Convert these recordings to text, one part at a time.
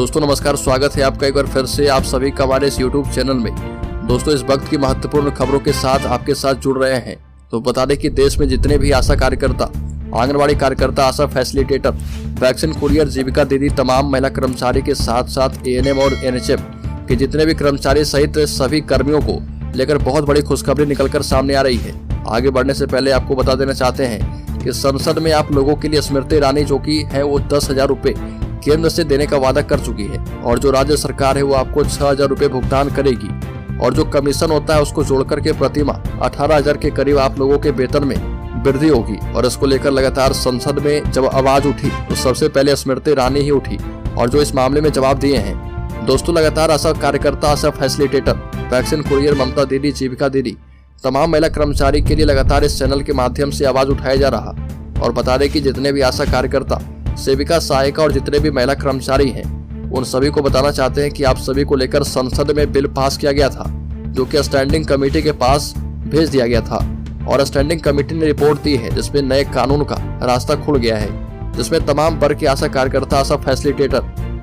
दोस्तों नमस्कार, स्वागत है आपका एक बार फिर से आप सभी का हमारे इस YouTube चैनल में। दोस्तों इस वक्त की महत्वपूर्ण खबरों के साथ आपके साथ जुड़ रहे हैं। तो बता दें कि देश में जितने भी आशा कार्यकर्ता, आंगनबाड़ी कार्यकर्ता, आशा फैसिलिटेटर, वैक्सीन कुरियर, जीविका दीदी, तमाम महिला कर्मचारी के साथ साथ ANM और NHM के जितने भी कर्मचारी सहित सभी कर्मियों को लेकर बहुत बड़ी खुशखबरी निकलकर सामने आ रही है। आगे बढ़ने से पहले आपको बता देना चाहते हैं कि संसद में आप लोगों के लिए स्मृति ईरानी जो कि है वो 10,000 रुपये केंद्र से देने का वादा कर चुकी है और जो राज्य सरकार है वो आपको 6,000 रुपये भुगतान करेगी और जो कमीशन होता है उसको जोड़कर के प्रतिमाह 18,000 के करीब आप लोगों के वेतन में वृद्धि होगी। और इसको लेकर लगातार संसद में जब आवाज उठी तो सबसे पहले स्मृति ईरानी ही उठी और जो इस मामले में जवाब दिए हैं। दोस्तों लगातार आशा कार्यकर्ता, आशा फैसिलिटेटर, वैक्सीन कुरियर, ममता दीदी, जीविका दीदी, तमाम महिला कर्मचारी के लिए लगातार इस चैनल के माध्यम से आवाज उठाया जा रहा। और बता दें कि जितने भी आशा कार्यकर्ता, सेविका, सहायिका और जितने भी महिला कर्मचारी हैं उन सभी को बताना चाहते हैं कि आप सभी को लेकर संसद में बिल पास किया गया था जो कि स्टैंडिंग कमेटी के पास भेज दिया गया था और स्टैंडिंग कमेटी ने रिपोर्ट दी है जिसमें नए कानून का रास्ता खुल गया है, जिसमें तमाम वर्ग के आशा कार्यकर्ता, आशा फैसिलिटेटर,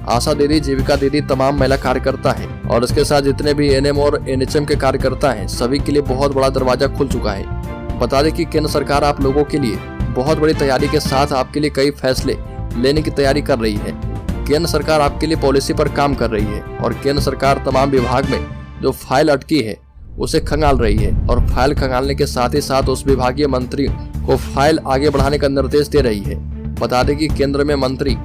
आशा दीदी, जीविका दीदी, तमाम महिला कार्यकर्ता हैं और इसके साथ जितने भी ANM और NHM के कार्यकर्ता हैं सभी के लिए बहुत बड़ा दरवाजा खुल चुका है। बता दें कि केंद्र सरकार आप लोगों के लिए बहुत बड़ी तैयारी के साथ आपके लिए कई फैसले लेने की तैयारी कर रही है। केंद्र सरकार आपके लिए पॉलिसी पर काम कर रही है और केंद्र सरकार तमाम विभाग में जो फाइल अटकी है उसे खंगाल रही है और फाइल खंगालने के साथ ही साथ उस विभागीय मंत्री को फाइल आगे बढ़ाने का निर्देश दे रही है। बता दें कि केंद्र में मंत्री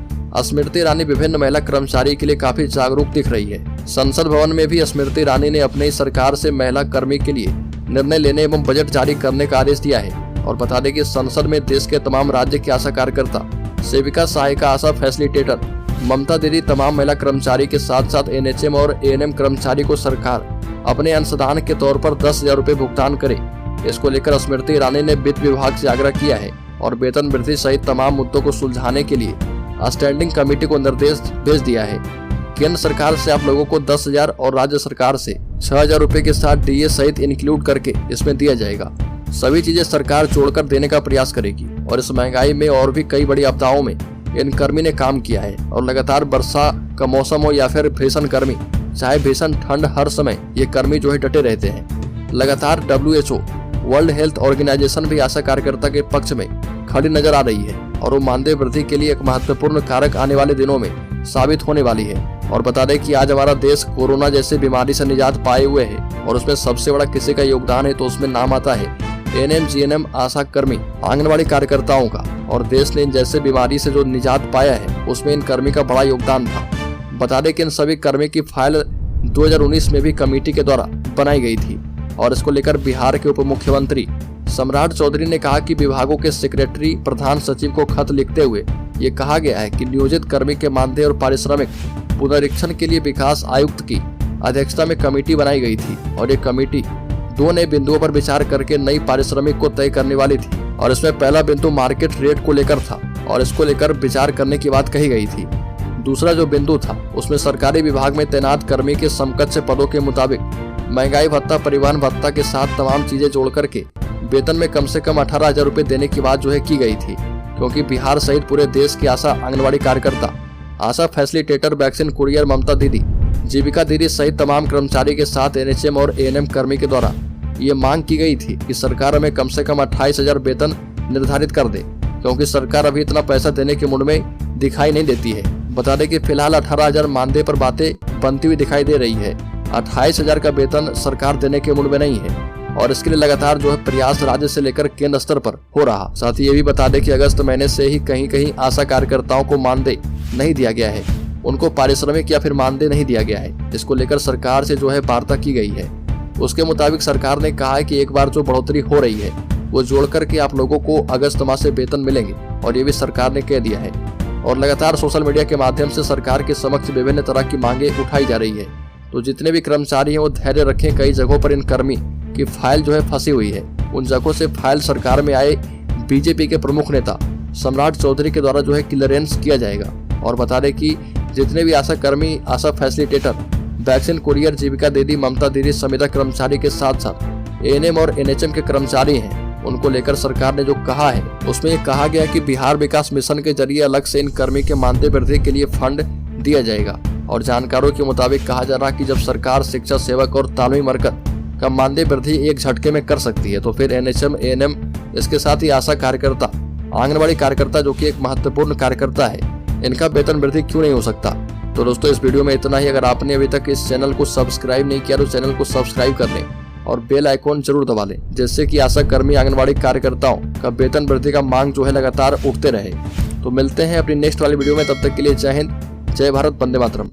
स्मृति ईरानी विभिन्न महिला कर्मचारी के लिए काफी जागरूक दिख रही है। संसद भवन में भी स्मृति ईरानी ने अपने सरकार से महिला कर्मी के लिए निर्णय लेने एवं बजट जारी करने का आदेश दिया है। और बता दें कि संसद में देश के तमाम राज्य के आशा कार्यकर्ता, सेविका, सहायिका, आशा फैसिलिटेटर, ममता दीदी, तमाम महिला कर्मचारी के साथ साथ NHM और ANM कर्मचारी को सरकार अपने अंशदान के तौर पर 10,000 रुपये भुगतान करे। इसको लेकर स्मृति ईरानी ने वित्त विभाग से आग्रह किया है और वेतन वृद्धि सहित तमाम मुद्दों को सुलझाने के लिए स्टैंडिंग कमेटी को निर्देश भेज दिया है। केंद्र सरकार से आप लोगों को 10,000 और राज्य सरकार से 6,000 रुपये के साथ DA सहित इंक्लूड करके इसमें दिया जाएगा। सभी चीजें सरकार जोड़कर देने का प्रयास करेगी और इस महंगाई में और भी कई बड़ी आपदाओं में इन कर्मी ने काम किया है और लगातार वर्षा का मौसम हो या फिर भीषण गर्मी, चाहे भीषण ठंड, हर समय ये कर्मी जो है डटे रहते हैं। लगातार WHO, वर्ल्ड हेल्थ ऑर्गेनाइजेशन भी आशा कार्यकर्ता के पक्ष में खड़ी नजर आ रही है और वो मानदेय वृद्धि के लिए एक महत्वपूर्ण कारक आने वाले दिनों में साबित होने वाली है। और बता दें कि आज हमारा देश कोरोना जैसे बीमारी से निजात पाए हुए है और उसमें सबसे बड़ा किसी का योगदान है तो उसमें नाम आता है ANM, GNM, आशा कर्मी, आंगनबाड़ी कार्यकर्ताओं का। और देश ने इन जैसे बीमारी से जो निजात पाया है उसमें इन कर्मी का बड़ा योगदान था। बता दें कि इन सभी कर्मी की फाइल 2019 में भी कमेटी के द्वारा बनाई गई थी और इसको लेकर बिहार के उप मुख्यमंत्री सम्राट चौधरी ने कहा कि विभागों के सेक्रेटरी, प्रधान सचिव को खत लिखते हुए ये कहा गया है कि नियोजित कर्मी के मानदेय और पारिश्रमिक पुनरीक्षण के लिए विकास आयुक्त की अध्यक्षता में कमेटी बनाई गई थी और ये कमेटी 2 नए बिंदुओं पर विचार करके नई पारिश्रमिक को तय करने वाली थी। और इसमें पहला बिंदु मार्केट रेट को लेकर था और इसको लेकर विचार करने की बात कही गई थी। दूसरा जो बिंदु था उसमें सरकारी विभाग में तैनात कर्मी के समकक्ष पदों के मुताबिक महंगाई भत्ता, परिवहन भत्ता के साथ तमाम चीजें जोड़ करके वेतन में कम से कम 18,000 रुपये देने की बात जो है की गई थी। क्योंकि बिहार सहित पूरे देश की आशा आंगनबाड़ी कार्यकर्ता, आशा फैसिलिटेटर, वैक्सीन कुरियर, ममता दीदी, जीविका दीदी सहित तमाम कर्मचारी के साथ NHM और ANM कर्मी के द्वारा ये मांग की गई थी कि सरकार हमें कम से कम 28,000 वेतन निर्धारित कर दे, क्योंकि सरकार अभी इतना पैसा देने के मूड में दिखाई नहीं देती है। बता दें कि फिलहाल 18,000 मानदेय पर बातें बनती हुई दिखाई दे रही है। 28,000 का वेतन सरकार देने के मूड में नहीं है और इसके लिए लगातार जो है प्रयास राज्य से लेकर केंद्र स्तर पर हो रहा। साथ ही ये भी बता दें कि अगस्त महीने से ही कहीं कहीं आशा कार्यकर्ताओं को मानदेय नहीं दिया गया है, उनको पारिश्रमिक या फिर मानदेय नहीं दिया गया है। इसको लेकर सरकार से जो है वार्ता की गई है। उसके मुताबिक सरकार ने कहा है कि एक बार जो बढ़ोतरी हो रही है वो जोड़ करके आप लोगों को अगस्त माह से वेतन मिलेंगे और ये भी सरकार ने कह दिया है। और लगातार सोशल मीडिया के माध्यम से सरकार के समक्ष विभिन्न तरह की मांगे उठाई जा रही है। तो जितने भी कर्मचारी हैं वो धैर्य रखें। कई जगहों पर इन कर्मी की फाइल जो है फंसी हुई है, उन जगहों से फाइल सरकार में आए BJP के प्रमुख नेता सम्राट चौधरी के द्वारा जो है क्लियरेंस किया जाएगा। और बता दें कि जितने भी आशा कर्मी, आशा फैसिलिटेटर, वैक्सीन कुरियर, जीविका दीदी, ममता दीदी, संविदा कर्मचारी के साथ साथ ANM और NHM के कर्मचारी हैं उनको लेकर सरकार ने जो कहा है उसमें ये कहा गया कि बिहार विकास मिशन के जरिए अलग से इन कर्मी के मानदेय वृद्धि के लिए फंड दिया जाएगा और जानकारों के मुताबिक कहा जा रहा है कि जब सरकार शिक्षा सेवक और तालमी मरकज का मानदेय वृद्धि एक झटके में कर सकती है तो फिर एनएचएम, एएनएम, इसके साथ ही आशा कार्यकर्ता, आंगनबाड़ी कार्यकर्ता जो कि एक महत्वपूर्ण कार्यकर्ता है, इनका वेतन वृद्धि क्यों नहीं हो सकता। तो दोस्तों इस वीडियो में इतना ही। अगर आपने अभी तक इस चैनल को सब्सक्राइब नहीं किया तो चैनल को सब्सक्राइब कर लें और बेल आइकॉन जरूर दबा लें, जिससे कि आशा कर्मी, आंगनबाड़ी कार्यकर्ताओं का वेतन वृद्धि का मांग जो है लगातार उठते रहे। तो मिलते हैं अपनी नेक्स्ट वाली वीडियो में, तब तक के लिए जय हिंद, जय भारत, वंदे मातरम।